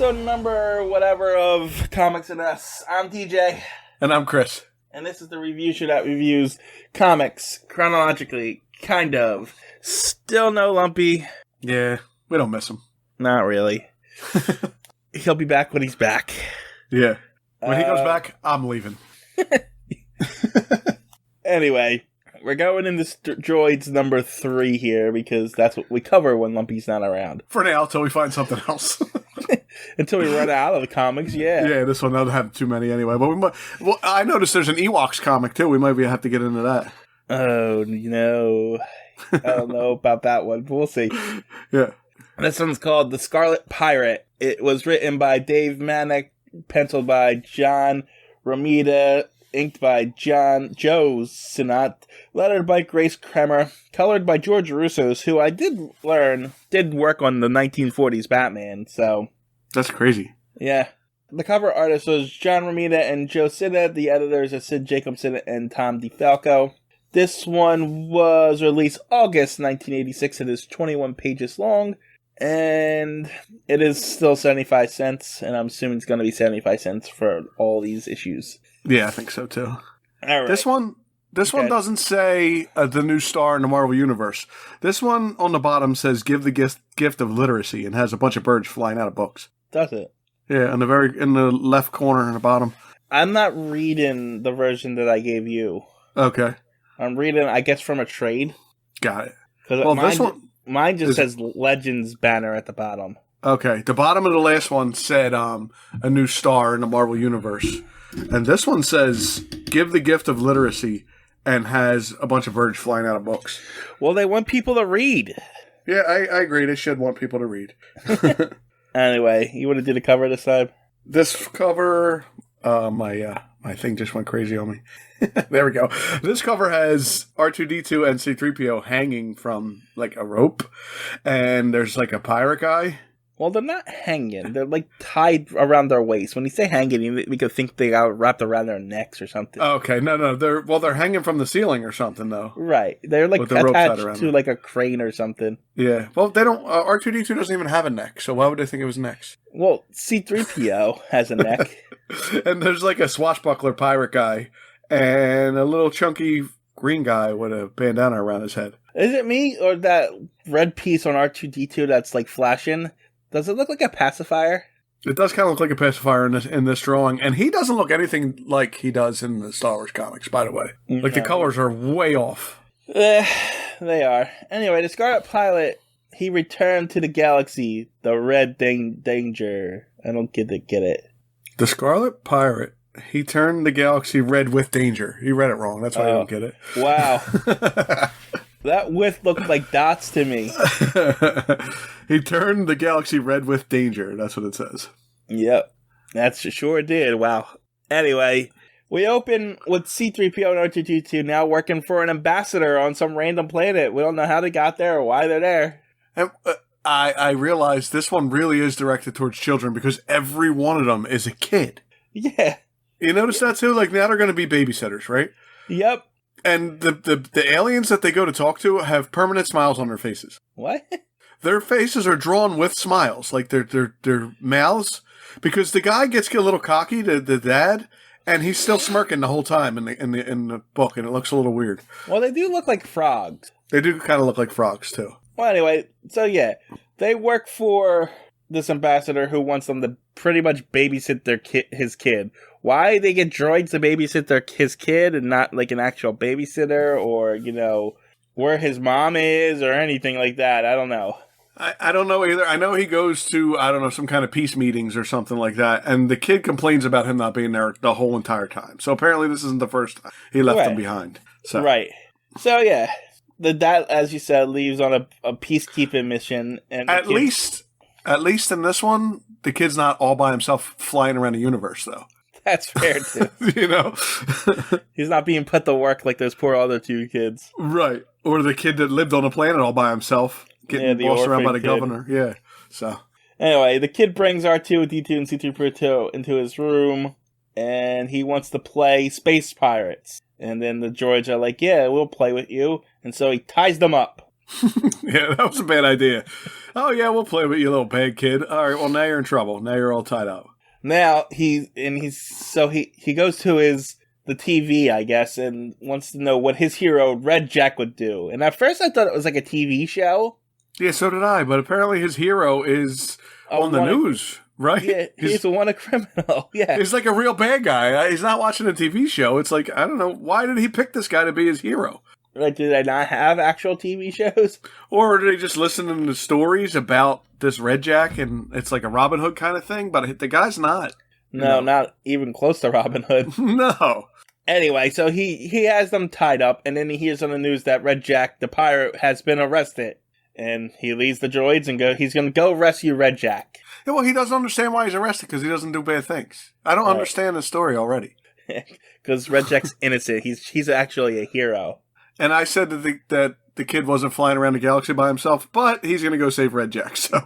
episode number whatever of Comics and Us. I'm DJ. And I'm Chris. And this is the review show that reviews comics chronologically, kind of. Still no Lumpy. Yeah, we don't miss him. Not really. He'll be back when he's back. Yeah. When he comes back, I'm leaving. Anyway, we're going into Droids number 3 here because that's what we cover when Lumpy's not around. For now, till we find something else. Until we run out of the comics, yeah. Yeah, this one doesn't have too many anyway. But we might. Well, I noticed there's an Ewoks comic too. We might have to get into that. Oh, no. I don't know about that one, but we'll see. Yeah. This one's called The Scarlet Pirate. It was written by Dave Manek, penciled by John Romita, inked by Joe Sinat, lettered by Grace Kremer, colored by George Russos, who I did learn did work on the 1940s Batman, so... That's crazy. Yeah. The cover artist was John Romita and Joe Sinat. The editors are Sid Jacobson and Tom DeFalco. This one was released August 1986. It is 21 pages long, and it is still 75 cents, and I'm assuming it's going to be 75 cents for all these issues. Yeah, I think so too. All right. This one doesn't say the new star in the Marvel Universe. This one on the bottom says "Give the gift of literacy" and has a bunch of birds flying out of books. Does it? Yeah, in the left corner in the bottom. I'm not reading the version that I gave you. Okay. I'm reading, I guess, from a trade. Got it. Because mine just says Legends banner at the bottom. Okay. The bottom of the last one said a new star in the Marvel Universe. And this one says, "Give the gift of literacy," and has a bunch of birds flying out of books. Well, they want people to read. Yeah, I agree. They should want people to read. Anyway, you want to do the cover this time? This cover, my thing just went crazy on me. There we go. This cover has R2-D2 and C-3PO hanging from, like, a rope. And there's, like, a pirate guy. Well, they're not hanging. They're, like, tied around their waist. When you say hanging, we could think they got wrapped around their necks or something. Okay, no. They're hanging from the ceiling or something, though. Right. They're, like, attached to, like, a crane or something. Yeah. Well, they don't... R2-D2 doesn't even have a neck, so why would they think it was necks? Well, C-3PO has a neck. And there's, like, a swashbuckler pirate guy and a little chunky green guy with a bandana around his head. Is it me or that red piece on R2-D2 that's, like, flashing? Does it look like a pacifier? It does kind of look like a pacifier in this drawing, and he doesn't look anything like he does in the Star Wars comics, by the way. No. Like, the colors are way off. They are. Anyway, the Scarlet Pilot, he returned to the galaxy, the Red Danger. I don't get it. The Scarlet Pirate, he turned the galaxy red with danger. He read it wrong, that's why I don't get it. Wow. That width looked like dots to me. He turned the galaxy red with danger. That's what it says. Yep. That sure did. Wow. Anyway, we open with C-3PO and R2-D2 now working for an ambassador on some random planet. We don't know how they got there or why they're there. And I realized this one really is directed towards children because every one of them is a kid. Yeah. You notice that too? Like, now they're going to be babysitters, right? Yep. And the aliens that they go to talk to have permanent smiles on their faces. What? Their faces are drawn with smiles, like their mouths, because the guy gets a little cocky, the dad, and he's still smirking the whole time in the book, and it looks a little weird. Well, they do look like frogs. They do kind of look like frogs too. Well, anyway, so yeah, they work for this ambassador who wants them to pretty much babysit his kid. Why they get droids to babysit his kid and not like an actual babysitter or, you know, where his mom is or anything like that, I don't know. I don't know either. I know he goes to, I don't know, some kind of peace meetings or something like that, and the kid complains about him not being there the whole entire time. So apparently this isn't the first time he left them behind. So. Right. So yeah, that, as you said, leaves on a peacekeeping mission. And at least in this one, the kid's not all by himself flying around the universe, though. That's fair, too. You know? He's not being put to work like those poor other two kids. Right. Or the kid that lived on a planet all by himself, getting bossed around by the governor. Yeah. So. Anyway, the kid brings R2-D2 and C-3PO into his room, and he wants to play Space Pirates. And then the droids are like, yeah, we'll play with you. And so he ties them up. Yeah, that was a bad idea. Oh, yeah, we'll play with you, little bad kid. All right, well, now you're in trouble. Now you're all tied up. Now he goes to the TV, I guess, and wants to know what his hero Red Jack would do. And at first I thought it was like a TV show. Yeah, so did I, but apparently his hero is on the news, right? Yeah, he's a wanted criminal. Yeah. He's like a real bad guy. He's not watching a TV show. It's like, I don't know, why did he pick this guy to be his hero? Like, do they not have actual TV shows? Or are they just listening to stories about this Red Jack and it's like a Robin Hood kind of thing? But the guy's not. No, not even close to Robin Hood. No. Anyway, so he has them tied up, and then he hears on the news that Red Jack, the pirate, has been arrested. And he leaves the droids and he's going to go rescue Red Jack. Yeah, well, he doesn't understand why he's arrested because he doesn't do bad things. I don't understand the story already. Because Red Jack's innocent. He's actually a hero. And I said that the kid wasn't flying around the galaxy by himself, but he's going to go save Red Jack, so...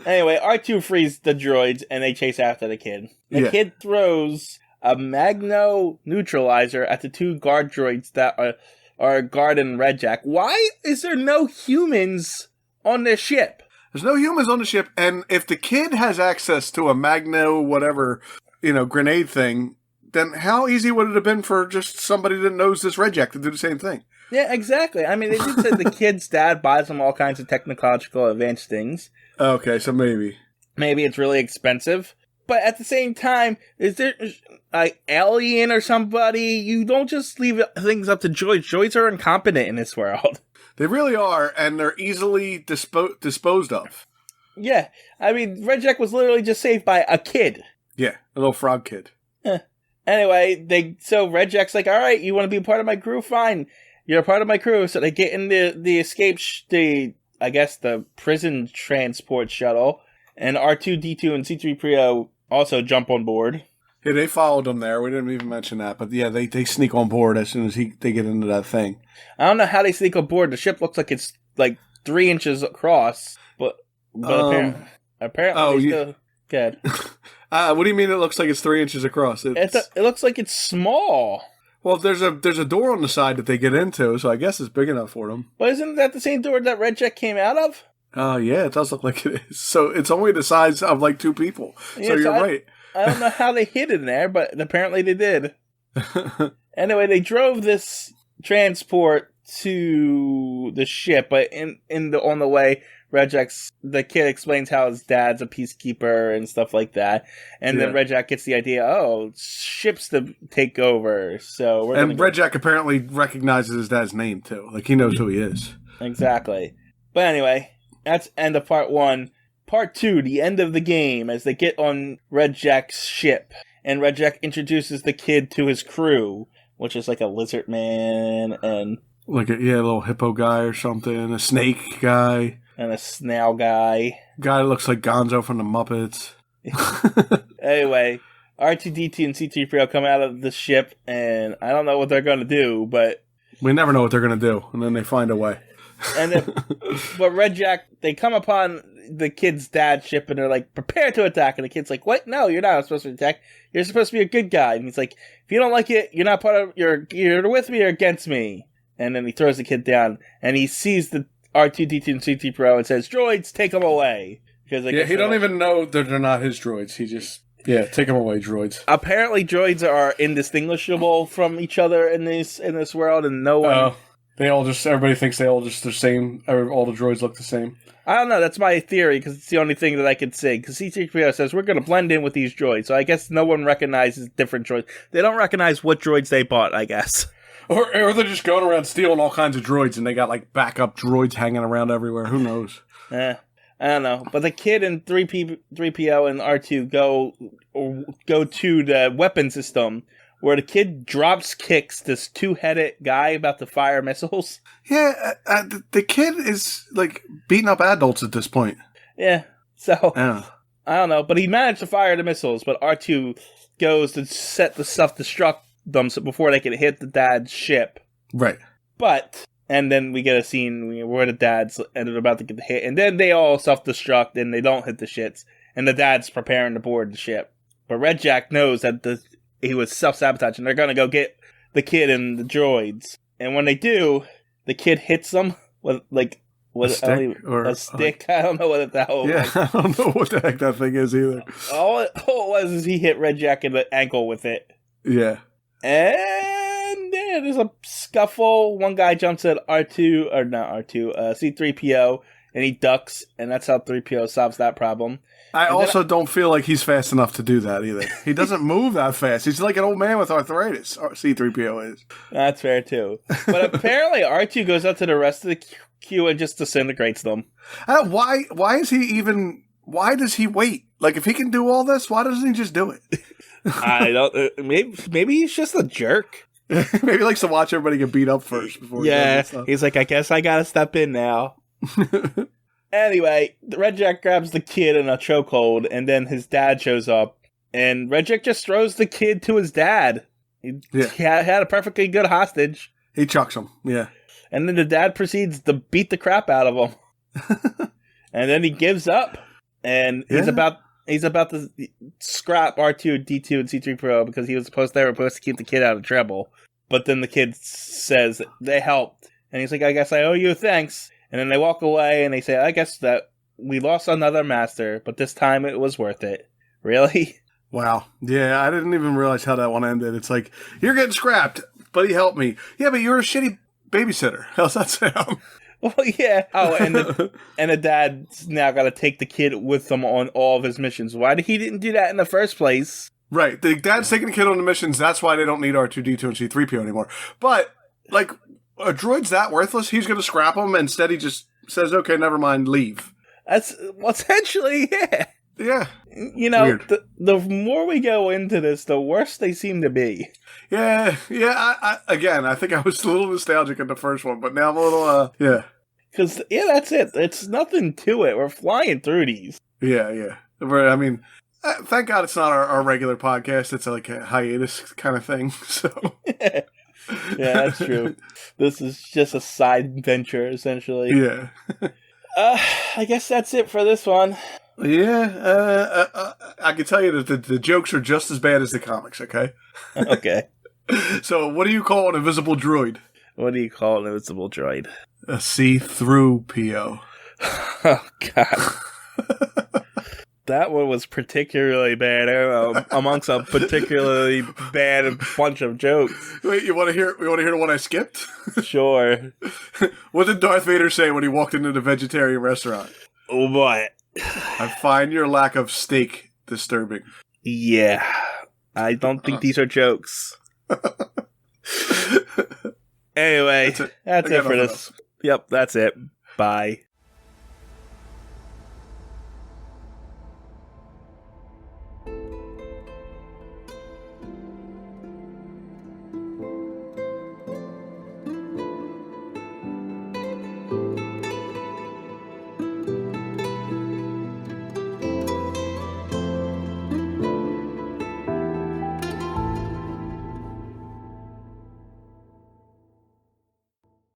Anyway, R2 frees the droids, and they chase after the kid. The kid throws a magno neutralizer at the two guard droids that are guarding Red Jack. Why is there no humans on this ship? There's no humans on the ship, and if the kid has access to a magno whatever, grenade thing... then how easy would it have been for just somebody that knows this Red Jack to do the same thing? Yeah, exactly. I mean, they did say the kid's dad buys him all kinds of technological advanced things. Okay, so maybe. Maybe it's really expensive. But at the same time, is there an alien or somebody? You don't just leave things up to droids. Droids are incompetent in this world. They really are, and they're easily disposed of. Yeah. I mean, Red Jack was literally just saved by a kid. Yeah, a little frog kid. Anyway, so Red Jack's like, all right, you want to be a part of my crew? Fine. You're a part of my crew. So they get in the escape, the prison transport shuttle. And R2-D2 and C-3PO also jump on board. Yeah, they followed them there. We didn't even mention that. But yeah, they sneak on board as soon as they get into that thing. I don't know how they sneak on board. The ship looks like it's like 3 inches across. But apparently they still... Good. What do you mean it looks like it's 3 inches across? It looks like it's small. Well, there's a door on the side that they get into, so I guess it's big enough for them. But isn't that the same door that Red Jack came out of? Oh, yeah, it does look like it is. So it's only the size of like 2 people. Yeah, so you're right. I don't know how they hid in there, but apparently they did. Anyway, they drove this transport to the ship, but on the way... the kid explains how his dad's a peacekeeper and stuff like that. And then Red Jack gets the idea, ships to take over. So Red Jack apparently recognizes his dad's name, too. Like, he knows who he is. Exactly. But anyway, that's end of part 1. Part 2, the end of the game, as they get on Red Jack's ship. And Red Jack introduces the kid to his crew, which is like a lizard man and... like a little hippo guy or something, a snake guy. And a snail guy. Guy that looks like Gonzo from the Muppets. Anyway, R2-D2 and C-3PO come out of the ship, and I don't know what they're going to do, but... we never know what they're going to do, and then they find a way. But Red Jack, they come upon the kid's dad's ship, and they're like, prepare to attack. And the kid's like, what? No, you're not supposed to attack. You're supposed to be a good guy. And he's like, if you don't like it, you're not part of... you're with me or against me. And then he throws the kid down, and he sees the R2-D2 and C-3PO and says, droids, take them away. Because he don't even know that they're not his droids. He just, take them away, droids. Apparently droids are indistinguishable from each other in this world, and no one... everybody thinks they all just the same, all the droids look the same. I don't know, that's my theory, because it's the only thing that I could say. Because C-3PO says, we're going to blend in with these droids, so I guess no one recognizes different droids. They don't recognize what droids they bought, I guess. Or they're just going around stealing all kinds of droids, and they got, like, backup droids hanging around everywhere. Who knows? I don't know. But the kid and 3PO and R2 go to the weapon system, where the kid drops kicks this 2-headed guy about to fire missiles. Yeah, the kid is, like, beating up adults at this point. Yeah, so... yeah. I don't know, but he managed to fire the missiles, but R2 goes to set the self-destruct them before they could hit the dad's ship. Right. And then we get a scene where the dad's ended about to get hit, and then they all self-destruct and they don't hit the shits, and the dad's preparing to board the ship. But Red Jack knows that he was self-sabotaging. They're going to go get the kid and the droids. And when they do, the kid hits him with a stick. a stick. I don't know what the hell it was. I don't know what the heck that thing is either. All it was is he hit Red Jack in the ankle with it. Yeah. And there's a scuffle. One guy jumps at C-3PO, and he ducks, and that's how 3PO solves that problem. I also don't feel like he's fast enough to do that either. He doesn't move that fast. He's like an old man with arthritis. C-3PO is. That's fair, too. But apparently R2 goes up to the rest of the queue and just disintegrates them. Why does he wait? Like, if he can do all this, why doesn't he just do it? I don't... maybe he's just a jerk. Maybe he likes to watch everybody get beat up first before he does stuff. He's like, I guess I gotta step in now. Anyway, Red Jack grabs the kid in a chokehold, and then his dad shows up, and Red Jack just throws the kid to his dad. He had a perfectly good hostage. He chucks him, yeah. And then the dad proceeds to beat the crap out of him. And then he gives up, and he's about to scrap R2, D2, and C-3PO because they were supposed to keep the kid out of trouble. But then the kid says they helped, and he's like, I guess I owe you thanks. And then they walk away, and they say, I guess that we lost another master, but this time it was worth it. Really? Wow. Yeah, I didn't even realize how that one ended. It's like, you're getting scrapped, but he helped me. Yeah, but you're a shitty babysitter. How's that sound? Well, yeah. Oh, and the dad's now got to take the kid with him on all of his missions. Why he didn't do that in the first place? Right. The dad's taking the kid on the missions. That's why they don't need R2-D2 and C-3PO anymore. But, like... a droid's that worthless? He's going to scrap him, and instead he just says, okay, never mind, leave. That's, well, essentially, yeah. Yeah. You know, the more we go into this, the worse they seem to be. Yeah. I think I was a little nostalgic in the first one, but now I'm a little, yeah. Because, that's it. It's nothing to it. We're flying through these. Yeah. I mean, thank God it's not our regular podcast. It's like a hiatus kind of thing, so... Yeah, that's true. This is just a side venture, essentially. Yeah. I guess that's it for this one. Yeah, I can tell you that the jokes are just as bad as the comics, okay? Okay. So, what do you call an invisible droid? What do you call an invisible droid? A see-through PO. Oh, God. That one was particularly bad amongst a particularly bad bunch of jokes. Wait, you want to hear the one I skipped? Sure. What did Darth Vader say when he walked into the vegetarian restaurant? Oh boy. I find your lack of steak disturbing. Yeah. I don't think these are jokes. Anyway, that's it for this. Yep, that's it. Bye.